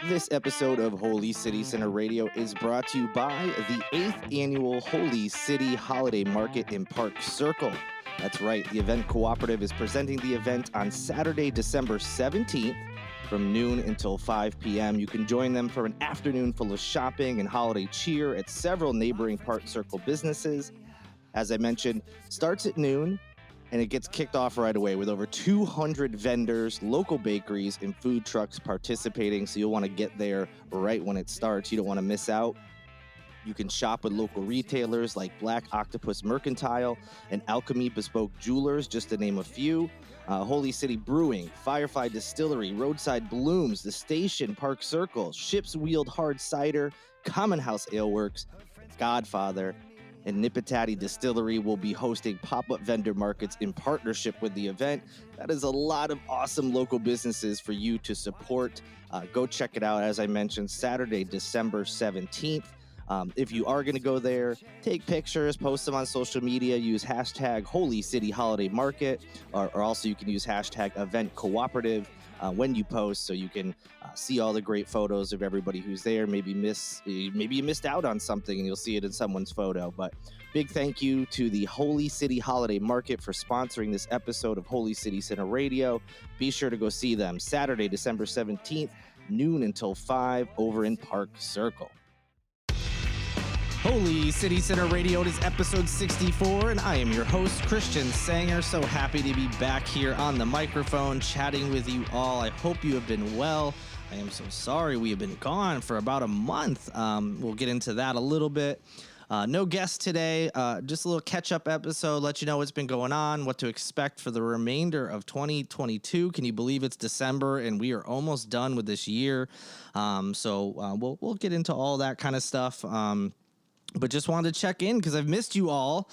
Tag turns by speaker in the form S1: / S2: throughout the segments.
S1: This episode of Holy City Center Radio is brought to you by the 8th Annual Holy City Holiday Market in Park Circle. That's right, the Event Cooperative is presenting the event on Saturday, December 17th from noon until 5 p.m. You can join them for an afternoon full of shopping and holiday cheer at several neighboring Park Circle businesses. As I mentioned, starts at noon, and it gets kicked off right away with over 200 vendors, local bakeries, and food trucks participating, so you'll want to get there right when it starts. You don't want to miss out. You can shop with local retailers like Black Octopus Mercantile and Alchemy Bespoke Jewelers, just to name a few. Holy City Brewing, Firefly Distillery, Roadside Blooms, The Station, Park Circle, Ships Wheeled Hard Cider, Common House Ale Works, Godfather, and Nippatati Distillery will be hosting pop-up vendor markets in partnership with the event. That is a lot of awesome local businesses for you to support. Go check it out, as I mentioned, Saturday, December 17th. If you are going to go there, take pictures, post them on social media, use hashtag Holy City Holiday Market, or also you can use hashtag Event Cooperative when you post, so you can see all the great photos of everybody who's there. Maybe you missed out on something and you'll see it in someone's photo. But big thank you to the Holy City Holiday Market for sponsoring this episode of Holy City Center Radio. Be sure to go see them Saturday, December 17th, noon until 5 over in Park Circle. Holy City Center Radio, it is episode 64, and I am your host, Christian Sanger. So happy to be back here on the microphone, chatting with you all. I hope you have been well. I am so sorry we have been gone for about a month. We'll get into that a little bit. No guests today, just a little catch-up episode, let you know what's been going on, what to expect for the remainder of 2022. Can you believe it's December and we are almost done with this year? So we'll get into all that kind of stuff. But just wanted to check in because I've missed you all.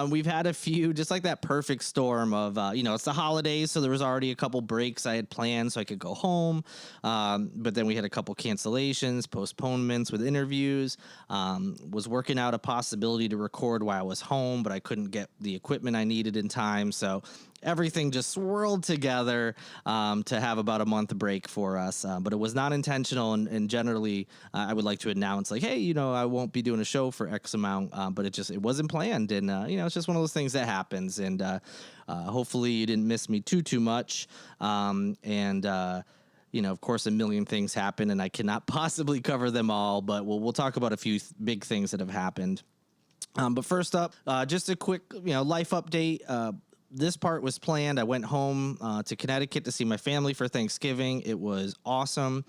S1: We've had a few, just like that perfect storm of, it's the holidays, so there was already a couple breaks I had planned so I could go home. But then we had a couple cancellations, postponements with interviews. Was working out a possibility to record while I was home, but I couldn't get the equipment I needed in time. So everything just swirled together to have about a month break for us. But it was not intentional. And generally, I would like to announce like, hey, I won't be doing a show for X amount. But it wasn't planned. And, it's just one of those things that happens. And hopefully you didn't miss me too much. Of course, a million things happen and I cannot possibly cover them all. But we'll talk about a few big things that have happened. But first up, just a quick, life update. This part was planned. I went home to Connecticut to see my family for Thanksgiving. It was awesome.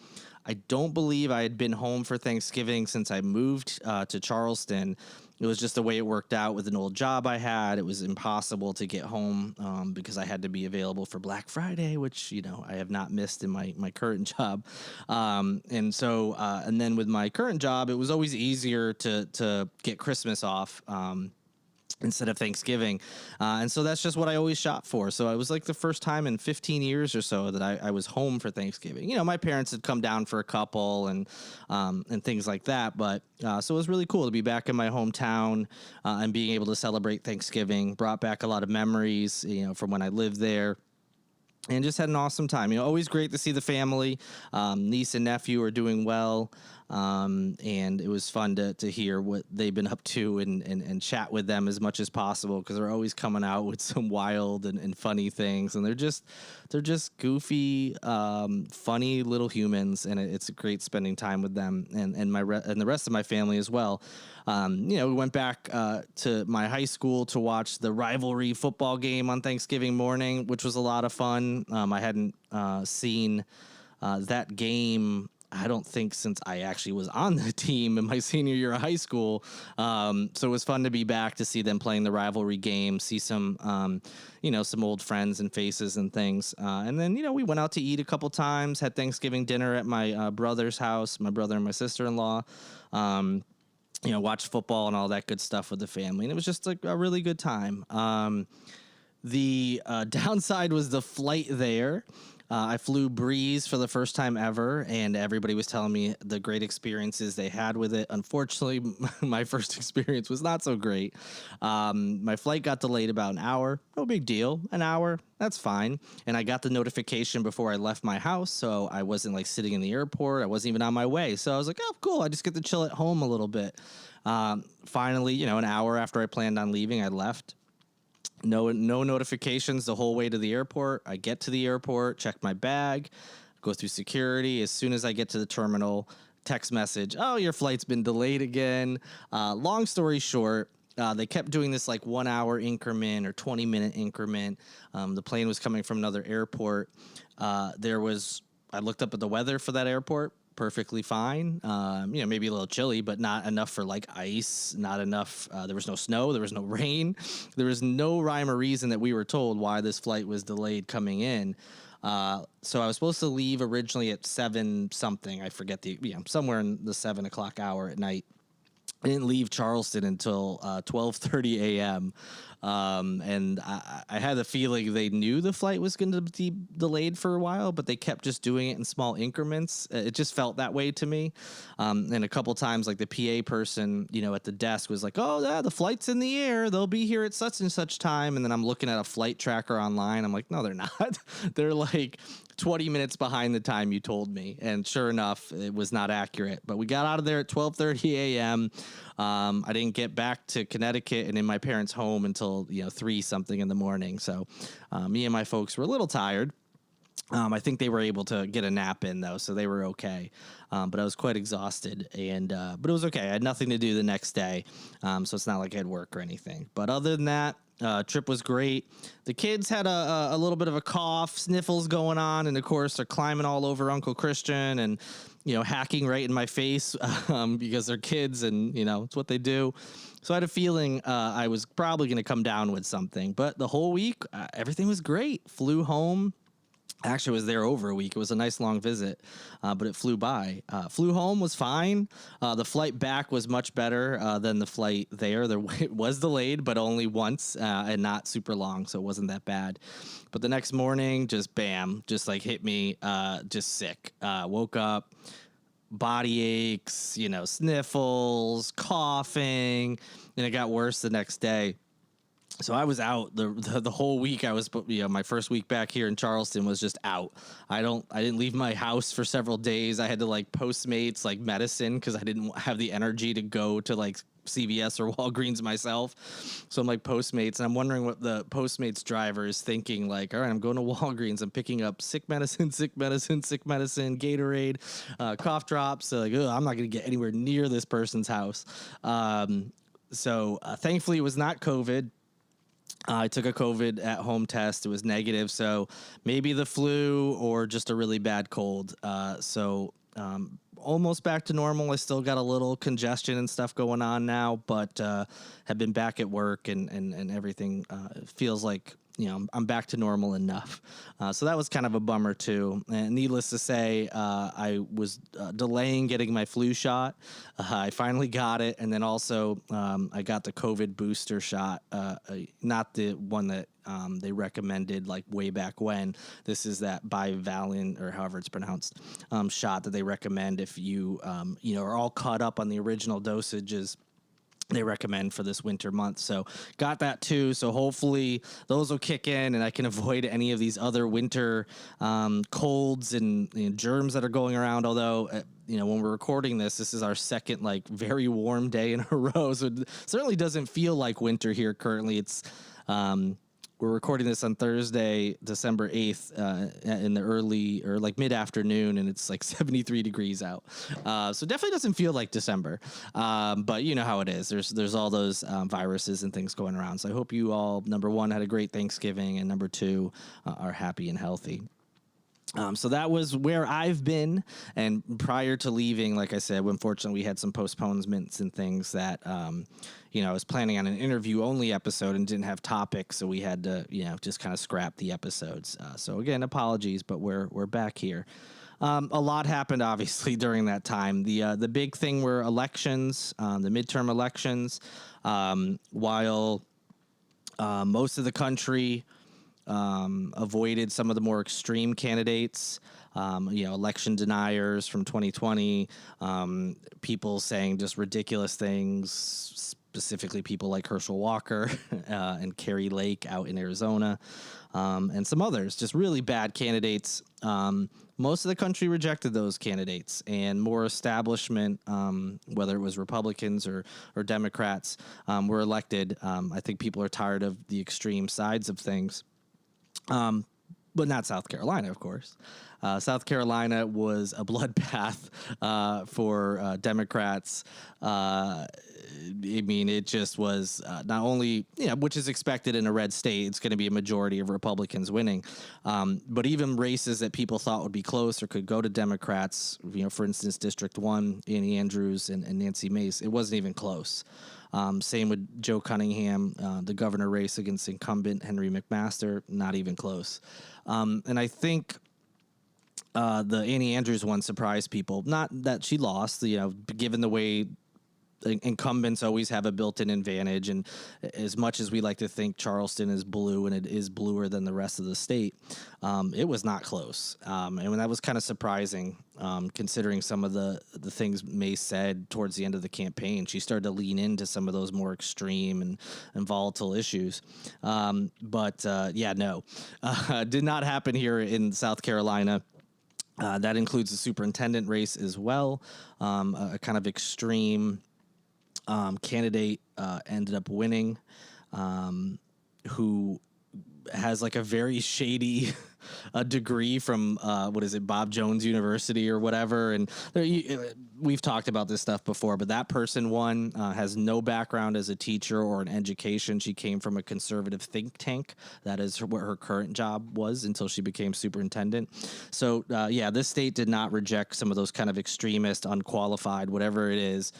S1: I don't believe I had been home for Thanksgiving since I moved to Charleston. It was just the way it worked out with an old job I had. It was impossible to get home because I had to be available for Black Friday, which, I have not missed in my current job. And then with my current job, it was always easier to get Christmas off instead of Thanksgiving. And so that's just what I always shop for. So it was like the first time in 15 years or so that I was home for Thanksgiving. My parents had come down for a couple and things like that. But so it was really cool to be back in my hometown and being able to celebrate Thanksgiving. Brought back a lot of memories, from when I lived there. And just had an awesome time. Always great to see the family. Niece and nephew are doing well. And it was fun to hear what they've been up to and chat with them as much as possible because they're always coming out with some wild and funny things. And they're just goofy, funny little humans. And it's great spending time with them and the rest of my family as well. We went back to my high school to watch the rivalry football game on Thanksgiving morning, which was a lot of fun. I hadn't seen that game, I don't think, since I actually was on the team in my senior year of high school. So it was fun to be back to see them playing the rivalry game, see some, some old friends and faces and things. And then, we went out to eat a couple times, had Thanksgiving dinner at my brother's house, my brother and my sister-in-law. Watched football and all that good stuff with the family. And it was just like a really good time. The downside was the flight there. I flew Breeze for the first time ever, and everybody was telling me the great experiences they had with it. Unfortunately, my first experience was not so great. My flight got delayed about an hour. No big deal. An hour, that's fine. And I got the notification before I left my house, so I wasn't like sitting in the airport. I wasn't even on my way. So I was like, oh, cool. I just get to chill at home a little bit. Finally, an hour after I planned on leaving, I left. No notifications the whole way to the airport. I get to the airport, check my bag, go through security. As soon as I get to the terminal, text message, oh, your flight's been delayed again. Long story short, they kept doing this like 1 hour increment or 20-minute increment. The plane was coming from another airport. I looked up at the weather for that airport. Perfectly fine. Maybe a little chilly, but not enough for like ice, not enough. There was no snow. There was no rain. There was no rhyme or reason that we were told why this flight was delayed coming in. So I was supposed to leave originally at 7 something. I forget somewhere in the 7 o'clock hour at night. I didn't leave Charleston until 12:30 a.m. And I had the feeling they knew the flight was going to be delayed for a while, but they kept just doing it in small increments. It just felt that way to me. And a couple times, like the PA person, at the desk was like, "Oh, yeah, the flight's in the air. They'll be here at such and such time." And then I'm looking at a flight tracker online. I'm like, "No, they're not. They're like 20 minutes behind the time you told me." And sure enough, it was not accurate. But we got out of there at 12:30 a.m. I didn't get back to Connecticut and in my parents' home until 3 something in the morning. So me and my folks were a little tired. I think they were able to get a nap in though, so they were okay. But I was quite exhausted, but it was okay. I had nothing to do the next day, so it's not like I had work or anything. But other than that, trip was great. The kids had a little bit of a cough, sniffles going on, and of course they're climbing all over Uncle Christian and hacking right in my face because they're kids and it's what they do. So I had a feeling I was probably going to come down with something. But the whole week, everything was great. Flew home. Actually, I was there over a week. It was a nice long visit, but it flew by. Flew home was fine. The flight back was much better than the flight there. It was delayed, but only once and not super long, so it wasn't that bad. But the next morning, just bam, just like hit me, just sick. Woke up, body aches, sniffles, coughing, and it got worse the next day. So I was out the whole week. I was, my first week back here in Charleston was just out. I didn't leave my house for several days. I had to like Postmates like medicine because I didn't have the energy to go to like CVS or Walgreens myself. So I'm like Postmates, and I'm wondering what the Postmates driver is thinking. Like, all right, I'm going to Walgreens. I'm picking up sick medicine, Gatorade, cough drops. So like, I'm not going to get anywhere near this person's house. So thankfully it was not COVID. I took a COVID at home test. It was negative. So maybe the flu or just a really bad cold. Almost back to normal. I still got a little congestion and stuff going on now, but have been back at work and everything feels like, I'm back to normal enough. So that was kind of a bummer too. And needless to say, I was delaying getting my flu shot. I finally got it. And then also I got the COVID booster shot, not the one that they recommended like way back when. This is that bivalent or however it's pronounced shot that they recommend if you, are all caught up on the original dosages they recommend for this winter month. So got that too. So hopefully those will kick in and I can avoid any of these other winter colds and germs that are going around. Although, when we're recording this is our second like very warm day in a row. So it certainly doesn't feel like winter here currently. It's we're recording this on Thursday, December 8th, in the early or like mid-afternoon, and it's like 73 degrees out. So definitely doesn't feel like December. But you know how it is. There's all those viruses and things going around. So I hope you all, number one, had a great Thanksgiving, and number two, are happy and healthy. So that was where I've been. And prior to leaving, like I said, unfortunately, we had some postponements and things that, I was planning on an interview-only episode and didn't have topics, so we had to, just kind of scrap the episodes. So again, apologies, but we're back here. A lot happened, obviously, during that time. The big thing were elections, the midterm elections, while most of the country avoided some of the more extreme candidates, election deniers from 2020, people saying just ridiculous things, specifically people like Herschel Walker and Carrie Lake out in Arizona, and some others, just really bad candidates. Most of the country rejected those candidates, and more establishment, whether it was Republicans or Democrats, were elected. I think people are tired of the extreme sides of things. But not South Carolina, of course. South Carolina was a bloodbath for Democrats. I mean, it just was not only, which is expected in a red state, it's going to be a majority of Republicans winning. But even races that people thought would be close or could go to Democrats, for instance, District 1, Annie Andrews and Nancy Mace, it wasn't even close. Same with Joe Cunningham, the governor race against incumbent Henry McMaster, not even close. And I think the Annie Andrews one surprised people. Not that she lost, given the way incumbents always have a built-in advantage, and as much as we like to think Charleston is blue and it is bluer than the rest of the state, it was not close, and that was kind of surprising, considering some of the things May said towards the end of the campaign. She started to lean into some of those more extreme and volatile issues, but did not happen here in South Carolina. That includes the superintendent race as well, a kind of extreme candidate ended up winning, who has like a very shady degree from Bob Jones University or whatever, and we've talked about this stuff before, but that person won, has no background as a teacher or an education. She came from a conservative think tank. That is what her current job was until she became superintendent. So this state did not reject some of those kind of extremist, unqualified, whatever it is.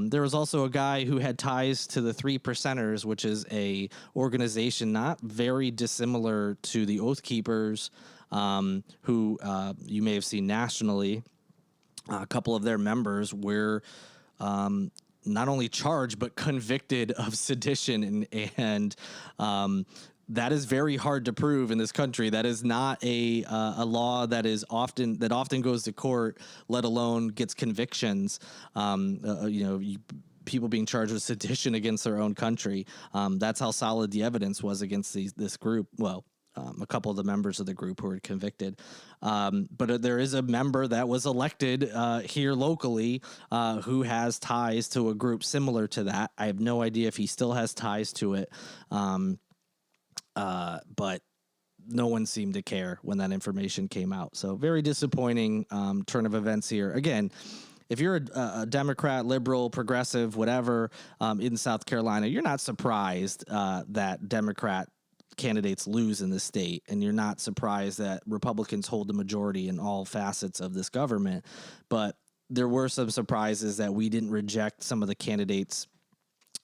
S1: There was also a guy who had ties to the Three Percenters, which is a organization not very dissimilar to the Oath Keepers, who you may have seen nationally. A couple of their members were not only charged but convicted of sedition, and that is very hard to prove in this country. That is not a law that often goes to court, let alone gets convictions. People being charged with sedition against their own country. That's how solid the evidence was against this group. Well, a couple of the members of the group who were convicted. But there is a member that was elected here locally who has ties to a group similar to that. I have no idea if he still has ties to it. But no one seemed to care when that information came out. So very disappointing turn of events here. Again, if you're a Democrat, liberal, progressive, whatever, in South Carolina, you're not surprised that Democrat candidates lose in the state, and you're not surprised that Republicans hold the majority in all facets of this government. But there were some surprises that we didn't reject some of the candidates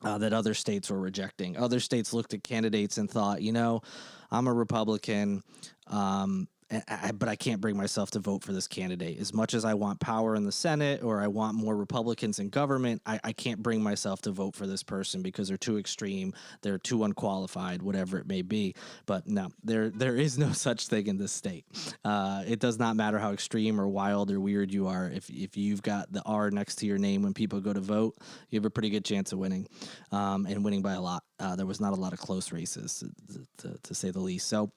S1: that other states were rejecting. Other states looked at candidates and thought, I'm a Republican, but I can't bring myself to vote for this candidate. As much as I want power in the Senate or I want more Republicans in government, I can't bring myself to vote for this person because they're too extreme, they're too unqualified, whatever it may be. But no, there is no such thing in this state. It does not matter how extreme or wild or weird you are. If you've got the R next to your name when people go to vote, you have a pretty good chance of winning, and winning by a lot. There was not a lot of close races, to say the least. So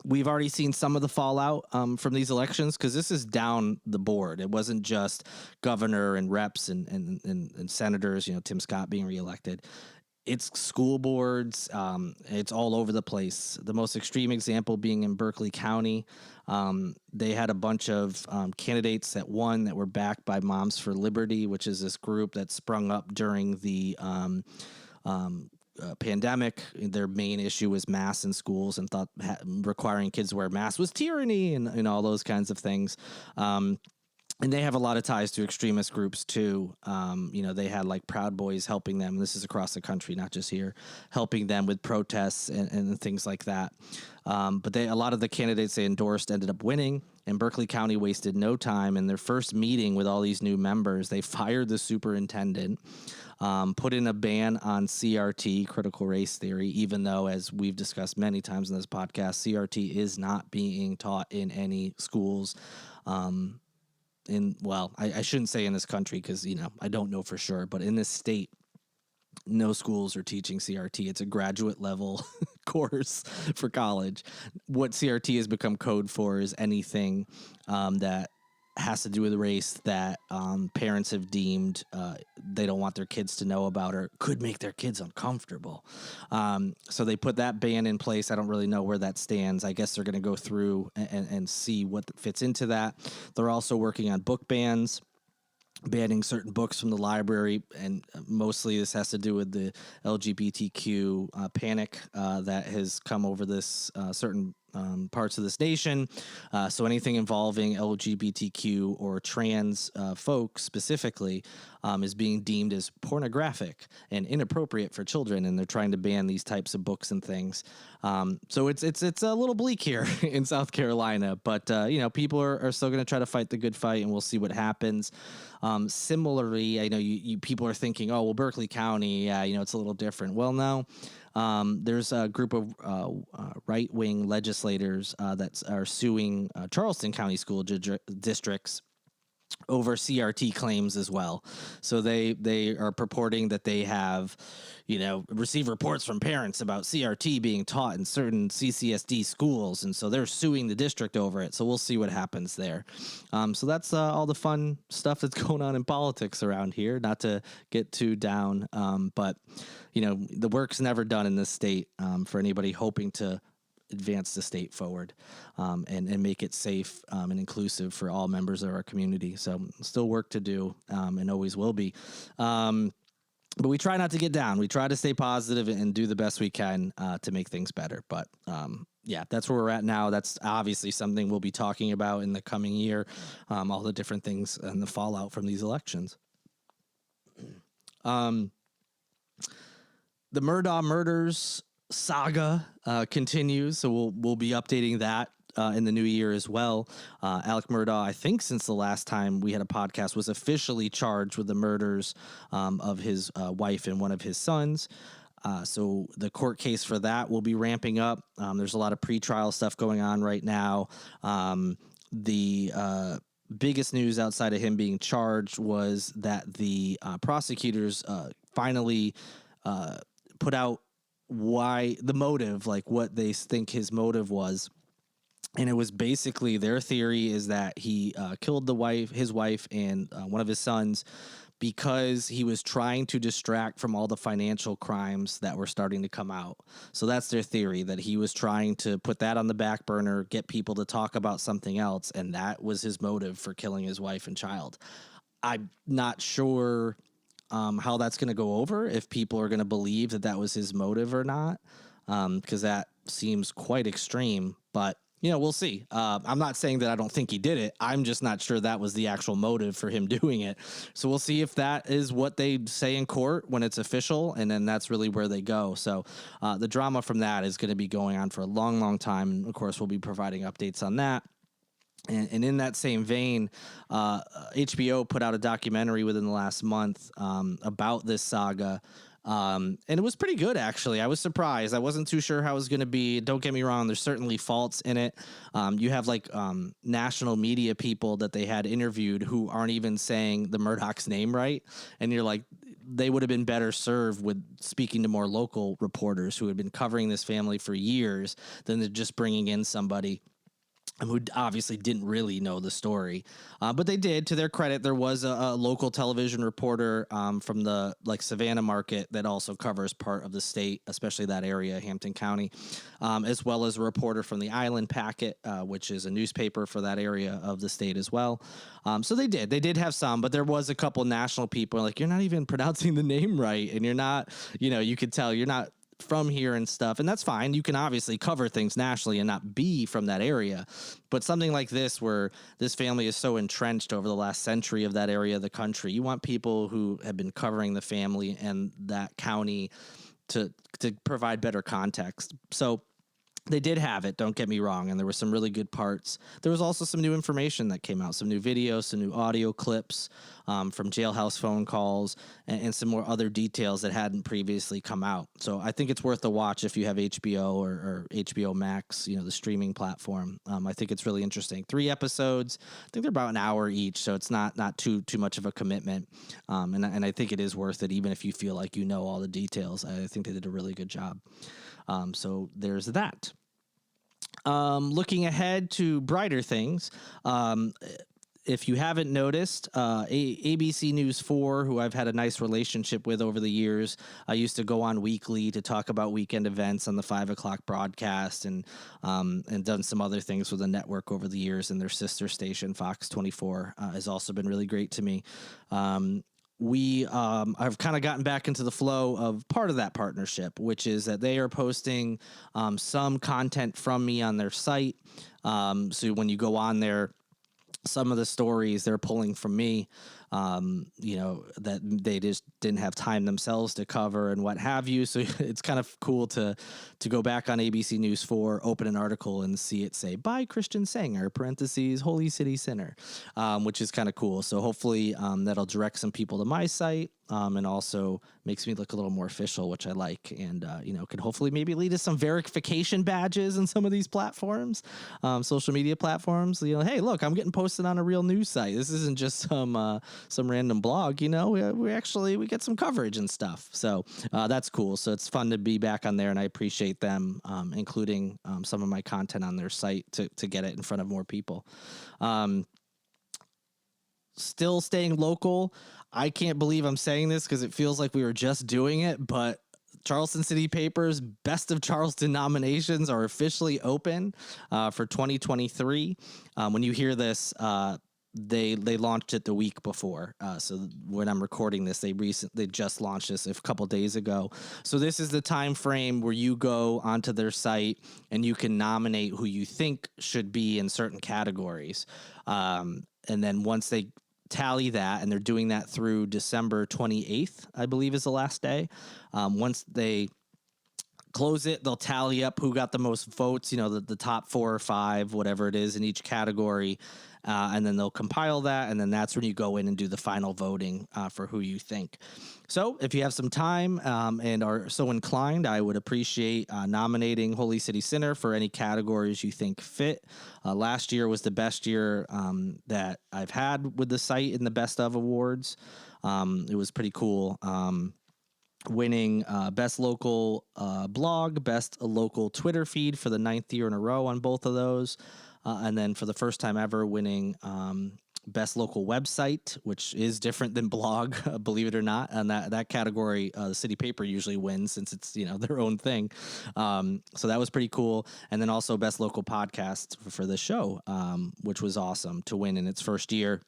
S1: we've already seen some of the fallout from these elections, because this is down the board. It wasn't just governor and reps and senators, Tim Scott being reelected. It's school boards. It's all over the place. The most extreme example being in Berkeley County. They had a bunch of candidates that won that were backed by Moms for Liberty, which is this group that sprung up during the pandemic. Their main issue was masks in schools and thought requiring kids to wear masks was tyranny and all those kinds of things. And they have a lot of ties to extremist groups too. They had like Proud Boys helping them. This is across the country, not just here, helping them with protests and things like that. But a lot of the candidates they endorsed ended up winning. and Berkeley County wasted no time. In their first meeting with all these new members, they fired the superintendent, put in a ban on CRT, critical race theory, even though, as we've discussed many times in this podcast, CRT is not being taught in any schools. I shouldn't say in this country because, I don't know for sure, but in this state, no schools are teaching CRT. It's a graduate level course for college. What CRT has become code for is anything that has to do with race that parents have deemed they don't want their kids to know about or could make their kids uncomfortable. So they put that ban in place. I don't really know where that stands. I guess they're going to go through and see what fits into that. They're also working on book bans, banning certain books from the library, and mostly this has to do with the LGBTQ panic that has come over this certain parts of this nation. So anything involving LGBTQ or trans folks specifically is being deemed as pornographic and inappropriate for children, and they're trying to ban these types of books and things. So it's a little bleak here in South Carolina, but people are still going to try to fight the good fight, and we'll see what happens. Similarly, I know you people are thinking, oh, well, Berkeley County, it's a little different. Well, no. There's a group of right-wing legislators that are suing Charleston County school districts over CRT claims as well. So they are purporting that they have, received reports from parents about CRT being taught in certain CCSD schools, and so they're suing the district over it. So we'll see what happens there. So that's all the fun stuff that's going on in politics around here. Not to get too down, but the work's never done in this state for anybody hoping to advance the state forward and make it safe and inclusive for all members of our community. So still work to do and always will be. But we try not to get down. We try to stay positive and do the best we can to make things better. But that's where we're at now. That's obviously something we'll be talking about in the coming year, all the different things and the fallout from these elections. The Murdaugh murders saga continues, so we'll be updating that in the new year as well. Alec Murdaugh, I think since the last time we had a podcast, was officially charged with the murders of his wife and one of his sons. So the court case for that will be ramping up. There's a lot of pretrial stuff going on right now. The biggest news outside of him being charged was that the prosecutors finally put out why the motive, like what they think his motive was. And it was basically their theory is that he killed his wife and one of his sons because he was trying to distract from all the financial crimes that were starting to come out. So that's their theory, that he was trying to put that on the back burner, get people to talk about something else. And that was his motive for killing his wife and child. I'm not sure how that's going to go over, if people are going to believe that was his motive or not, because that seems quite extreme. But, we'll see. I'm not saying that I don't think he did it. I'm just not sure that was the actual motive for him doing it. So we'll see if that is what they say in court when it's official, and then that's really where they go. So the drama from that is going to be going on for a long, long time. And, of course, we'll be providing updates on that. And in that same vein, HBO put out a documentary within the last month about this saga. And it was pretty good, actually. I was surprised. I wasn't too sure how it was going to be. Don't get me wrong. There's certainly faults in it. You have national media people that they had interviewed who aren't even saying the Murdaugh's name right. And you're like, they would have been better served with speaking to more local reporters who had been covering this family for years than just bringing in somebody who obviously didn't really know the story. But they did. To their credit, there was a local television reporter from the Savannah market that also covers part of the state, especially that area, Hampton County, as well as a reporter from the Island Packet, which is a newspaper for that area of the state as well. So they did have some, but there was a couple national people like, you're not even pronouncing the name right. And you're not, you could tell you're not from here and stuff, and that's fine. You can obviously cover things nationally and not be from that area, but something like this where this family is so entrenched over the last century of that area of the country, you want people who have been covering the family and that county to provide better context. So They did have it, don't get me wrong, and there were some really good parts. There was also some new information that came out, some new videos, some new audio clips from jailhouse phone calls, and some more other details that hadn't previously come out. So I think it's worth a watch if you have HBO or HBO Max, the streaming platform. I think it's really interesting. 3 episodes. I think they're about an hour each, so it's not too much of a commitment. And I think it is worth it, even if you feel like you know all the details. I think they did a really good job. So there's that. Looking ahead to brighter things, if you haven't noticed, ABC News 4, who I've had a nice relationship with over the years, I used to go on weekly to talk about weekend events on the 5 o'clock broadcast, and done some other things with the network over the years. And their sister station, Fox 24, has also been really great to me. I've kind of gotten back into the flow of part of that partnership, which is that they are posting some content from me on their site. So when you go on there, some of the stories they're pulling from me, that they just didn't have time themselves to cover and what have you. So it's kind of cool to go back on ABC News 4, open an article and see it say by Christian Sanger, parentheses, Holy City Sinner, which is kind of cool. So hopefully that'll direct some people to my site, and also makes me look a little more official, which I like, and could hopefully maybe lead to some verification badges in some of these platforms, social media platforms. Hey, look, I'm getting posted on a real news site. This isn't just some random blog. We get some coverage and stuff. So that's cool. So it's fun to be back on there, and I appreciate them including some of my content on their site to get it in front of more people. Still staying local. I can't believe I'm saying this because it feels like we were just doing it, but Charleston City Papers Best of Charleston nominations are officially open for 2023. When you hear this, they launched it the week before. So when I'm recording this, they just launched this a couple days ago. So this is the time frame where you go onto their site and you can nominate who you think should be in certain categories. And then once they tally that, and they're doing that through December 28th, I believe is the last day. Once they close it, they'll tally up who got the most votes, the top 4 or 5, whatever it is in each category. And then they'll compile that, and then that's when you go in and do the final voting for who you think. So if you have some time and are so inclined, I would appreciate nominating Holy City Sinner for any categories you think fit. Last year was the best year that I've had with the site in the Best of Awards. It was pretty cool. Winning best local blog, best local Twitter feed for the 9th year in a row on both of those. And then for the first time ever, winning best local website, which is different than blog, believe it or not. And that category, the City Paper usually wins since it's, their own thing. So that was pretty cool. And then also best local podcast for the show, which was awesome to win in its first year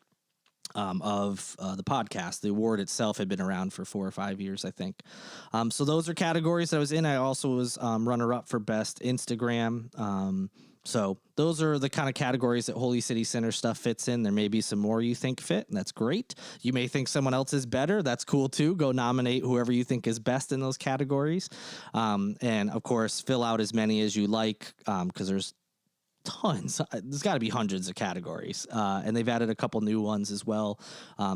S1: of the podcast. The award itself had been around for 4 or 5 years, I think. So those are categories that I was in. I also was runner-up for best Instagram. So those are the kind of categories that Holy City Center stuff fits in. There may be some more you think fit, and that's great. You may think someone else is better. That's cool too. Go nominate whoever you think is best in those categories. And of course, fill out as many as you like, because there's tons. There's got to be hundreds of categories, and they've added a couple new ones as well.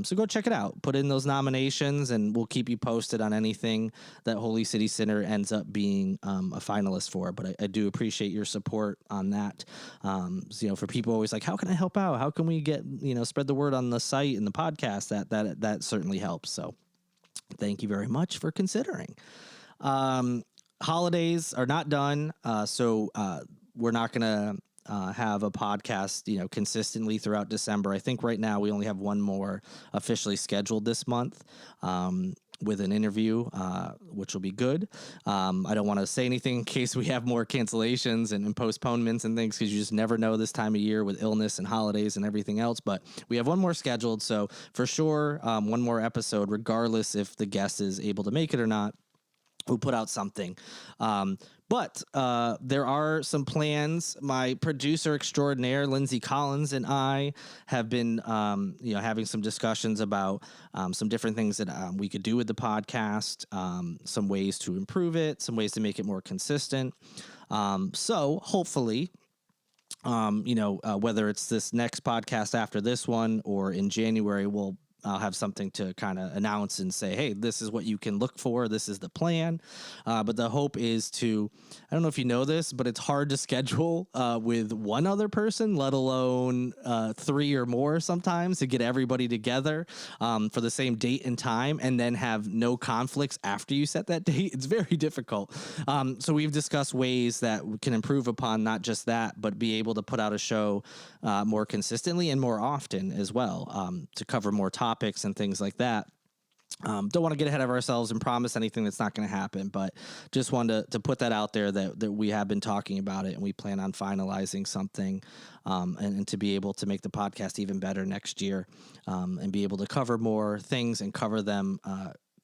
S1: So go check it out. Put in those nominations, and we'll keep you posted on anything that Holy City Center ends up being a finalist for. But I do appreciate your support on that. For people always like, how can I help out? How can we get spread the word on the site and the podcast? That certainly helps. So thank you very much for considering. Holidays are not done, so we're not gonna have a podcast, consistently throughout December. I think right now we only have one more officially scheduled this month, with an interview, which will be good. I don't want to say anything in case we have more cancellations and postponements and things, because you just never know this time of year with illness and holidays and everything else. But we have one more scheduled, so for sure, one more episode, regardless if the guest is able to make it or not. we'll put out something. But there are some plans. My producer extraordinaire, Lindsay Collins, and I have been, having some discussions about some different things that we could do with the podcast, some ways to improve it, some ways to make it more consistent. So hopefully, whether it's this next podcast after this one or in January, I'll have something to kind of announce and say, hey, this is what you can look for. This is the plan. But the hope is to, I don't know if you know this, but it's hard to schedule with one other person, let alone 3 or more sometimes, to get everybody together for the same date and time and then have no conflicts after you set that date. It's very difficult. So we've discussed ways that we can improve upon not just that, but be able to put out a show more consistently and more often as well, to cover more topics and things like that. Don't want to get ahead of ourselves and promise anything that's not going to happen, but just wanted to put that out there that we have been talking about it and we plan on finalizing something, and to be able to make the podcast even better next year, and be able to cover more things and cover them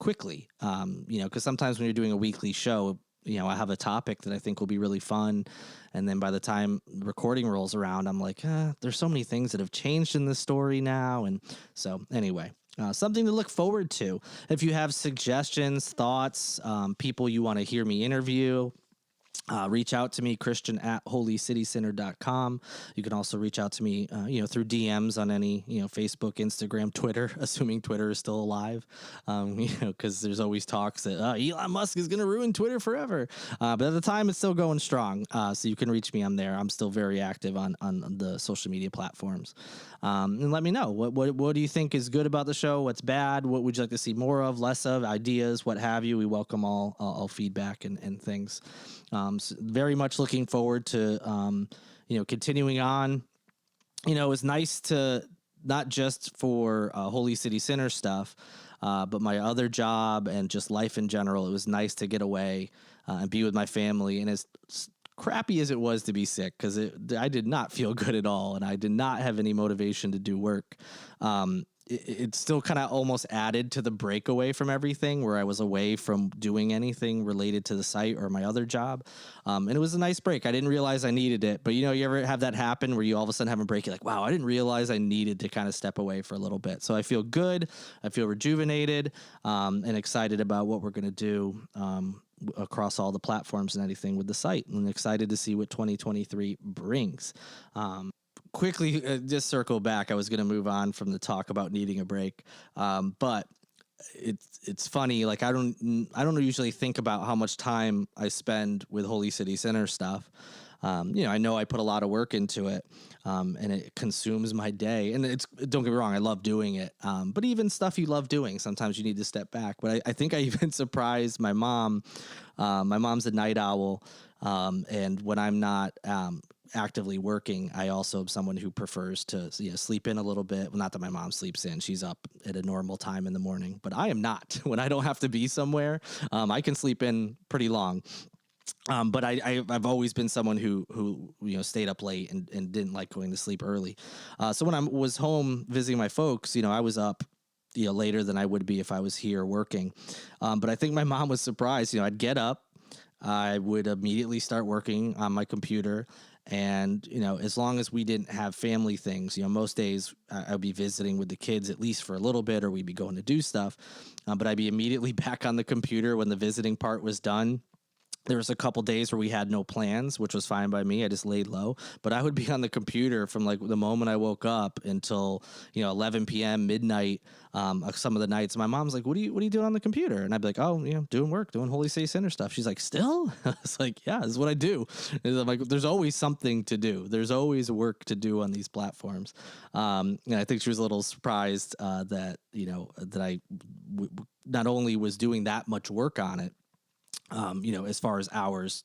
S1: quickly. Because sometimes when you're doing a weekly show, I have a topic that I think will be really fun. And then by the time recording rolls around, I'm like, there's so many things that have changed in this story now. And so anyway, something to look forward to. If you have suggestions, thoughts, people you want to hear me interview, reach out to me, Christian at holycitycenter.com. You can also reach out to me, through DMs on any, Facebook, Instagram, Twitter, assuming Twitter is still alive, because there's always talks that Elon Musk is going to ruin Twitter forever. But at the time, it's still going strong. So you can reach me on there. I'm still very active on the social media platforms. And let me know what do you think is good about the show? What's bad? What would you like to see more of, less of, ideas, what have you? We welcome all feedback and things. So very much looking forward to, continuing on. It's nice to not just for Holy City Center stuff, but my other job and just life in general. It was nice to get away and be with my family. And as crappy as it was to be sick, because I did not feel good at all, and I did not have any motivation to do work. It still kind of almost added to the breakaway from everything, where I was away from doing anything related to the site or my other job. And it was a nice break. I didn't realize I needed it. But, you ever have that happen where you all of a sudden have a break? You're like, wow, I didn't realize I needed to kind of step away for a little bit. So I feel good. I feel rejuvenated, and excited about what we're going to do across all the platforms and anything with the site. And excited to see what 2023 brings. Quickly, just circle back. I was going to move on from the talk about needing a break, but it's funny. Like I don't usually think about how much time I spend with Holy City Center stuff. I know I put a lot of work into it, and it consumes my day. And don't get me wrong, I love doing it. But even stuff you love doing, sometimes you need to step back. But I think I even surprised my mom. My mom's a night owl, and when I'm not actively working, I also am someone who prefers to sleep in a little bit. Well, not that my mom sleeps in; she's up at a normal time in the morning. But I am not. When I don't have to be somewhere, I can sleep in pretty long. But I've always been someone who stayed up late and didn't like going to sleep early. So when I was home visiting my folks, I was up later than I would be if I was here working. But I think my mom was surprised. I'd get up, I would immediately start working on my computer. And, as long as we didn't have family things, most days I'd be visiting with the kids at least for a little bit, or we'd be going to do stuff. But I'd be immediately back on the computer when the visiting part was done. There was a couple days where we had no plans, which was fine by me. I just laid low, but I would be on the computer from like the moment I woke up until 11 p.m. midnight. Some of the nights, my mom's like, "What are you doing on the computer?" And I'd be like, "Oh, doing work, doing Holy City Center stuff." She's like, "Still?" I was like, "Yeah, this is what I do." And I'm like, "There's always something to do. There's always work to do on these platforms." And I think she was a little surprised that that I not only was doing that much work on it, as far as hours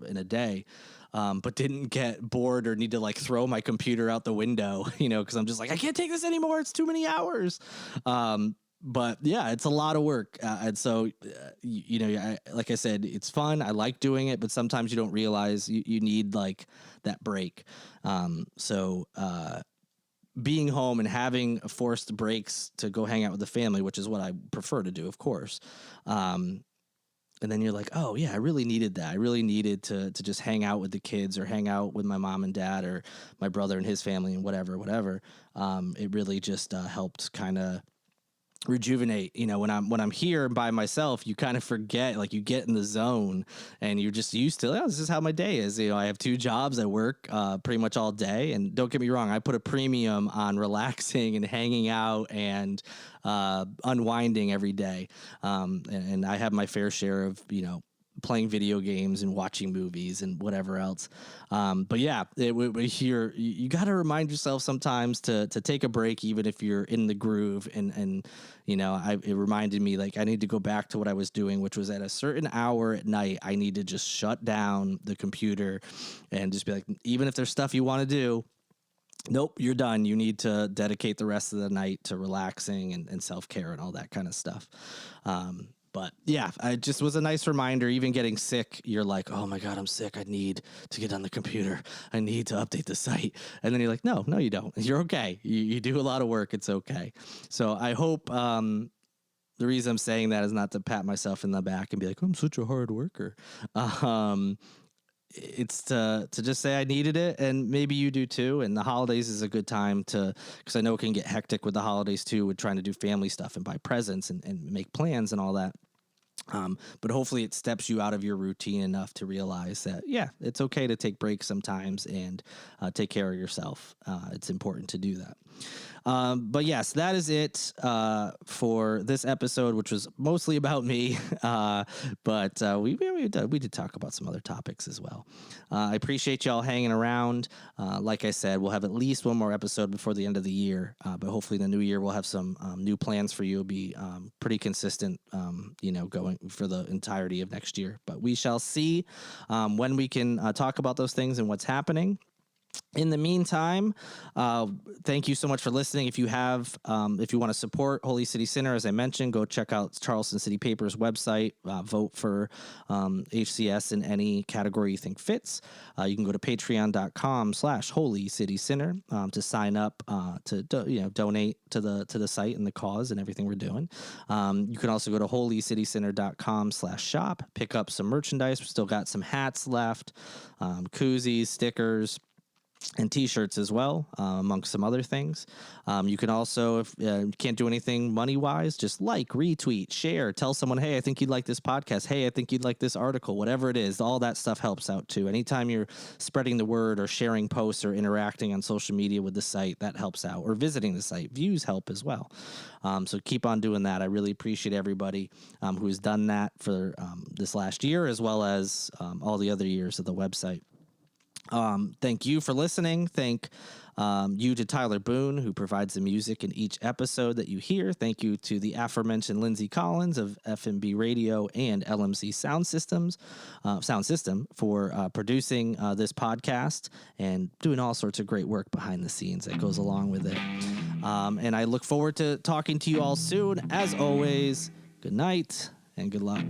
S1: in a day, but didn't get bored or need to like throw my computer out the window, because I'm just like, I can't take this anymore. It's too many hours. But yeah, it's a lot of work. And so, like I said, it's fun. I like doing it, but sometimes you don't realize you need like that break. So being home and having forced breaks to go hang out with the family, which is what I prefer to do, of course, And then you're like, oh yeah, I really needed that. I really needed to just hang out with the kids or hang out with my mom and dad or my brother and his family and whatever. It really just helped kind of rejuvenate. When I'm here by myself, you kind of forget, like you get in the zone and you're just used to, oh, this is how my day is. I have 2 jobs. I work pretty much all day, and don't get me wrong, I put a premium on relaxing and hanging out and unwinding every day. And I have my fair share of, playing video games and watching movies and whatever else. But yeah, here you got to remind yourself sometimes to take a break, even if you're in the groove. And it reminded me, like, I need to go back to what I was doing, which was at a certain hour at night, I need to just shut down the computer and just be like, even if there's stuff you want to do, nope, you're done. You need to dedicate the rest of the night to relaxing and self-care and all that kind of stuff. But yeah, it just was a nice reminder. Even getting sick, you're like, oh my God, I'm sick. I need to get on the computer. I need to update the site. And then you're like, no, you don't. You're okay. You do a lot of work. It's okay. So I hope the reason I'm saying that is not to pat myself in the back and be like, I'm such a hard worker. It's to just say I needed it, and maybe you do too. And the holidays is a good time because I know it can get hectic with the holidays too, with trying to do family stuff and buy presents and make plans and all that. But hopefully it steps you out of your routine enough to realize that, yeah, it's okay to take breaks sometimes and take care of yourself. It's important to do that. But yes, that is it for this episode, which was mostly about me. But we did talk about some other topics as well. I appreciate y'all hanging around. Like I said, we'll have at least one more episode before the end of the year. But hopefully in the new year, we'll have some new plans for you. It'll be pretty consistent, going for the entirety of next year. But we shall see when we can talk about those things and what's happening. In the meantime, thank you so much for listening. If you want to support Holy City Sinner, as I mentioned, go check out Charleston City Paper's website. Vote for HCS in any category you think fits. You can go to patreon.com/Holy City Sinner to sign up to donate to the site and the cause and everything we're doing. You can also go to holycitysinner.com/shop, pick up some merchandise. We've still got some hats left, koozies, stickers, and t-shirts as well, amongst some other things. You can also, if you can't do anything money-wise, just retweet, share, tell someone, hey, I think you'd like this podcast. Hey, I think you'd like this article. Whatever it is, all that stuff helps out too. Anytime you're spreading the word or sharing posts or interacting on social media with the site, that helps out. Or visiting the site. Views help as well. So keep on doing that. I really appreciate everybody who has done that for this last year, as well as all the other years of the website. Thank you for listening. Thank you to Tyler Boone, who provides the music in each episode that you hear. Thank you to the aforementioned Lindsay Collins of FMB Radio and LMC Sound System for producing this podcast and doing all sorts of great work behind the scenes that goes along with it. And I look forward to talking to you all soon. As always, good night and good luck.